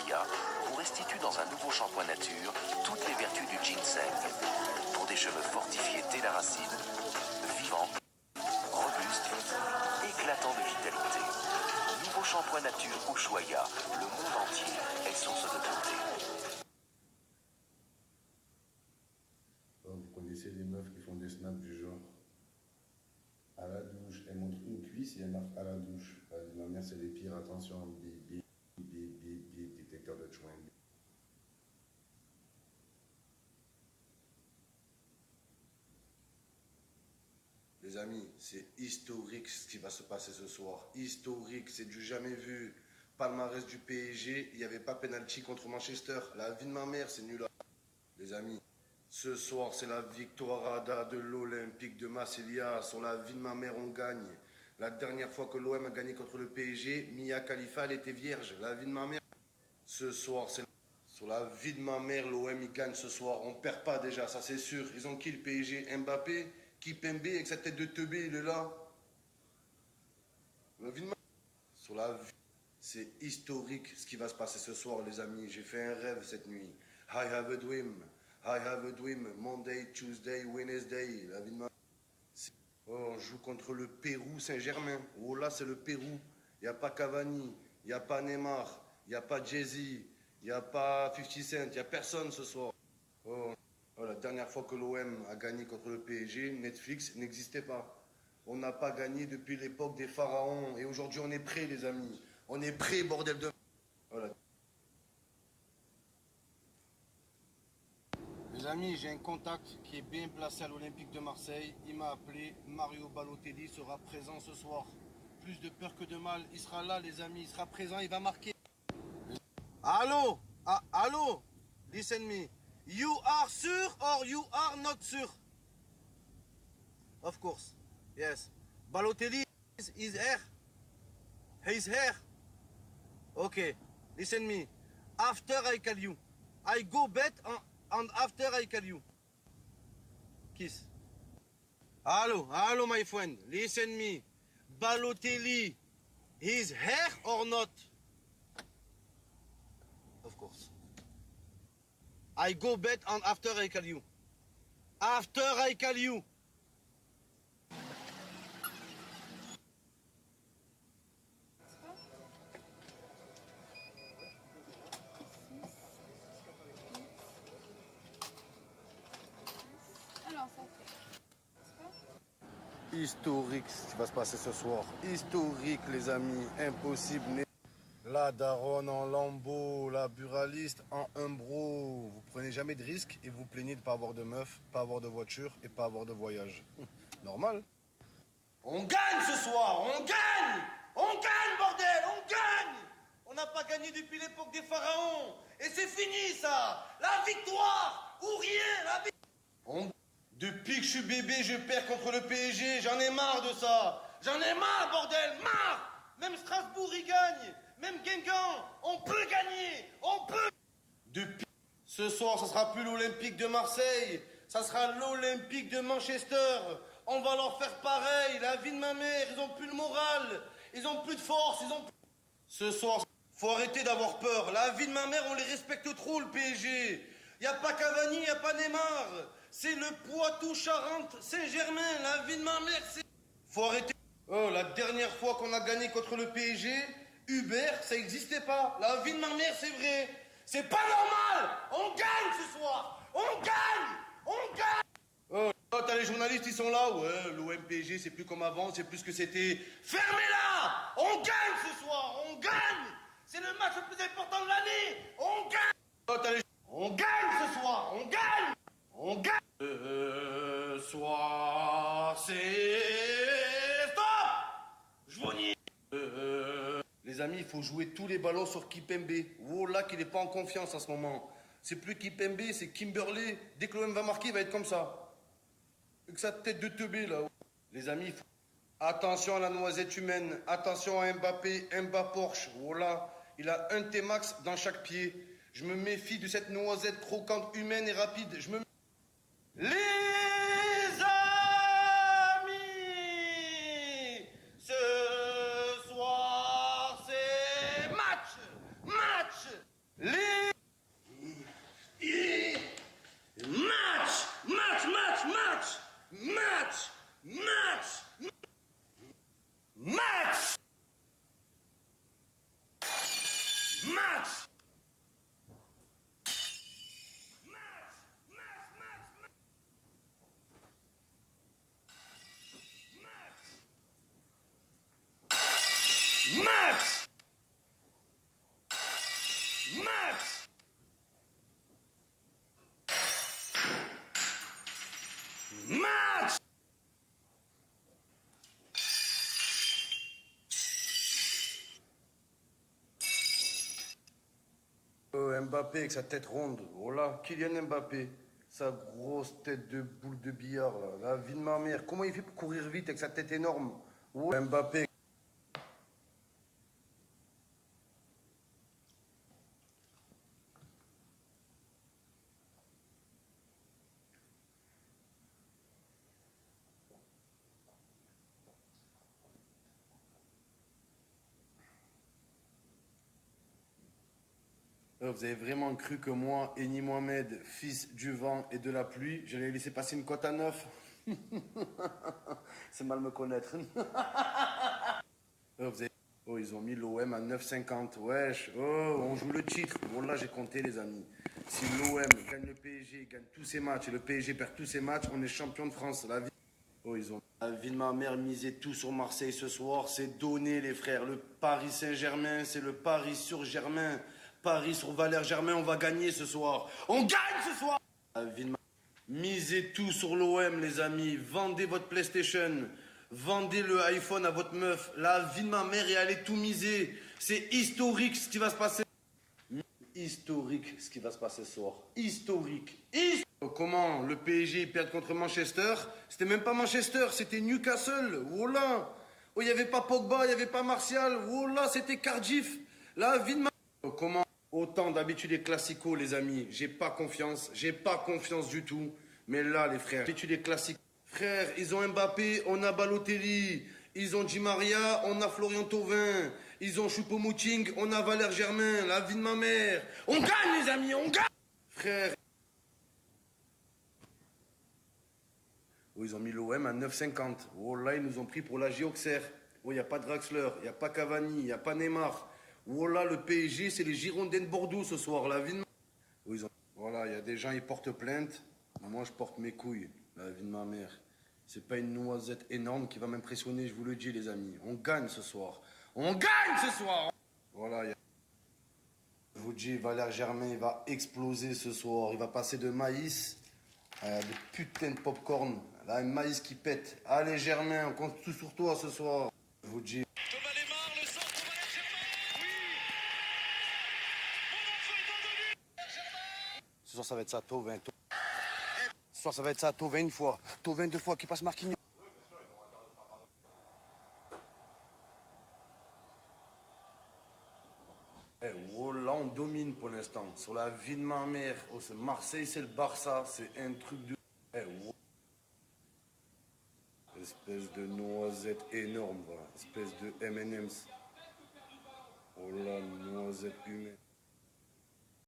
Ushuaïa vous restitue dans un nouveau shampoing nature toutes les vertus du ginseng. Pour des cheveux fortifiés dès la racine, vivants, robustes, éclatants de vitalité. Nouveau shampoing nature Ushuaïa, le monde entier est source de beauté. Vous connaissez les meufs qui font des snaps du genre à la douche, elle montre une cuisse et elle marque à la douche. Ma mère, c'est les pires, attention, bip, détecteur de chouin. Les amis, c'est historique ce qui va se passer ce soir. Historique, c'est du jamais vu. Palmarès du PSG, il n'y avait pas penalty contre Manchester. La vie de ma mère, c'est nul. Les amis, ce soir, c'est la victoire de l'Olympique de Marseille. Sur la vie de ma mère, on gagne. La dernière fois que l'OM a gagné contre le PSG, Mia Khalifa, elle était vierge. La vie de ma mère. Ce soir, c'est sur la vie de ma mère, l'OM, il gagne ce soir. On perd pas déjà, ça c'est sûr. Ils ont qui le PSG? Mbappé, Kipembe, avec sa tête de teubé, il est là. La vie de ma... Sur la vie... C'est historique ce qui va se passer ce soir, les amis. J'ai fait un rêve cette nuit. I have a dream. I have a dream. Monday, Tuesday, Wednesday. La vie de ma... Oh, on joue contre le Pérou Saint-Germain. Oh là, c'est le Pérou. Il n'y a pas Cavani. Il n'y a pas Neymar. Il n'y a pas Jay-Z. Il n'y a pas 50 Cent. Il n'y a personne ce soir. Oh, la dernière fois que l'OM a gagné contre le PSG, Netflix n'existait pas. On n'a pas gagné depuis l'époque des pharaons. Et aujourd'hui, on est prêts, les amis. On est prêts, bordel de... Voilà. Les amis, j'ai un contact qui est bien placé à l'Olympique de Marseille. Il m'a appelé. Mario Balotelli sera présent ce soir. Plus de peur que de mal. Il sera là, les amis. Il sera présent. Il va marquer. Allô? Ah, allô? Listen me. You are sure or you are not sure? Of course. Yes. Balotelli is here. He's here. Okay. Listen me. After I call you. I go bet and after I call you. Kiss. Hello, hello my friend. Listen me. Balotelli is here or not? Of course. I go bet and after I call you. After I call you. Historique ce qui va se passer ce soir. Historique, les amis. Impossible. La daronne en lambeau, la buraliste en umbro. Vous prenez jamais de risques et vous plaignez de ne pas avoir de meuf, pas avoir de voiture et pas avoir de voyage. Normal. On gagne ce soir, on gagne! On gagne, bordel, on gagne! On n'a pas gagné depuis l'époque des pharaons. Et c'est fini, ça! La victoire ou rien, la victoire! Depuis que je suis bébé, je perds contre le PSG. J'en ai marre de ça. J'en ai marre, bordel, marre! Même Strasbourg, il gagne. Même Guingamp, on peut gagner. On peut. Depuis ce soir, ça sera plus l'Olympique de Marseille. Ça sera l'Olympique de Manchester. On va leur faire pareil. La vie de ma mère, ils ont plus le moral. Ils ont plus de force. Ce soir, faut arrêter d'avoir peur. La vie de ma mère, on les respecte trop, le PSG. Y a pas Cavani, y a pas Neymar. C'est le Poitou-Charentes Saint-Germain. La vie de ma mère, c'est... Faut arrêter. Oh, la dernière fois qu'on a gagné contre le PSG, Uber, ça n'existait pas. La vie de ma mère, c'est vrai. C'est pas normal. On gagne ce soir. On gagne. On gagne. Oh, t'as les journalistes, ils sont là. Ouais, l'OM-PSG, c'est plus comme avant, c'est plus ce que c'était. Fermez-la. On gagne ce soir. On gagne. C'est le match le plus important de l'année. On gagne. Oh, on gagne ce soir. On gagne. On gagne. Soir, c'est... Stop. Je vous nie. Les amis, il faut jouer tous les ballons sur Kipembe. Oh là, qu'il n'est pas en confiance en ce moment. C'est plus Kipembe, c'est Kimberley. Dès que l'OM va marquer, il va être comme ça. Avec sa tête de teubé, là. Les amis, attention à la noisette humaine. Attention à Mbappé, Porsche. Oh là, il a un T-Max dans chaque pied. Je me méfie de cette noisette croquante, humaine et rapide. Les amis, ce soir c'est match. Mbappé avec sa tête ronde. Voilà, Kylian Mbappé. Sa grosse tête de boule de billard, là. La vie de ma mère. Comment il fait pour courir vite avec sa tête énorme? Oh, Mbappé. Vous avez vraiment cru que moi, Eni Mohamed, fils du vent et de la pluie, j'allais laisser passer une cote à 9? C'est mal me connaître. Vous avez... Oh, ils ont mis l'OM à 9,50. Wesh. Oh, on joue le titre. Bon, là, j'ai compté, les amis. Si l'OM gagne le PSG, gagne tous ses matchs, et le PSG perd tous ses matchs, on est champion de France. La vie... Oh, ils ont... La vie de ma mère misait tout sur Marseille ce soir. C'est donné, les frères. Le Paris Saint-Germain, c'est le Paris sur Germain. Paris sur Valère Germain, on va gagner ce soir. On gagne ce soir. La vie de ma... Misez tout sur l'OM, les amis. Vendez votre PlayStation. Vendez le iPhone à votre meuf. La vie de ma mère et allez tout miser. C'est historique ce qui va se passer. Historique ce qui va se passer ce soir. Historique. Comment le PSG perd contre Manchester? C'était même pas Manchester, c'était Newcastle. Voilà. Oh, il n'y avait pas Pogba, il n'y avait pas Martial. Voilà, c'était Cardiff. La vie de ma... Comment? Autant d'habitude des classicos, les amis. J'ai pas confiance du tout. Mais là, les frères, habitude des classiques. Frère, ils ont Mbappé, on a Balotelli. Ils ont Di Maria, on a Florian Thauvin. Ils ont Choupo-Moting, on a Valère Germain. La vie de ma mère. On gagne, les amis, on gagne. Frère. Oh, ils ont mis l'OM à 9,50. Oh là, ils nous ont pris pour la Auxerre. Oh, il n'y a pas Draxler, il n'y a pas Cavani, il n'y a pas Neymar. Oh là, le PSG, c'est les Girondins de Bordeaux ce soir. La vie de ma... Oh, ils ont... Voilà, il y a des gens, ils portent plainte. Moi, je porte mes couilles. La vie de ma mère. C'est pas une noisette énorme qui va m'impressionner, je vous le dis, les amis. On gagne ce soir. On gagne ce soir. Voilà, je vous dis, Valère Germain, il va exploser ce soir. Il va passer de maïs à de putain de popcorn. Là, un maïs qui pète. Allez, Germain, on compte tout sur toi ce soir. Je vous dis. Thomas Lemar, le centre pour Valère Germain. Oui. Mon enfant est endormi. Ce soir, ça va être ça, Thauvin. Ce soir, ça va être ça, Thauvin une fois. Thauvin deux fois, qui passe Marquinhos. Oh là, on domine pour l'instant. Sur la vie de ma mère. Oh, c'est Marseille, c'est le Barça. C'est un truc de... Oh. Espèce de noisette énorme, voilà. Espèce de M&M's. Oh là, noisette humaine.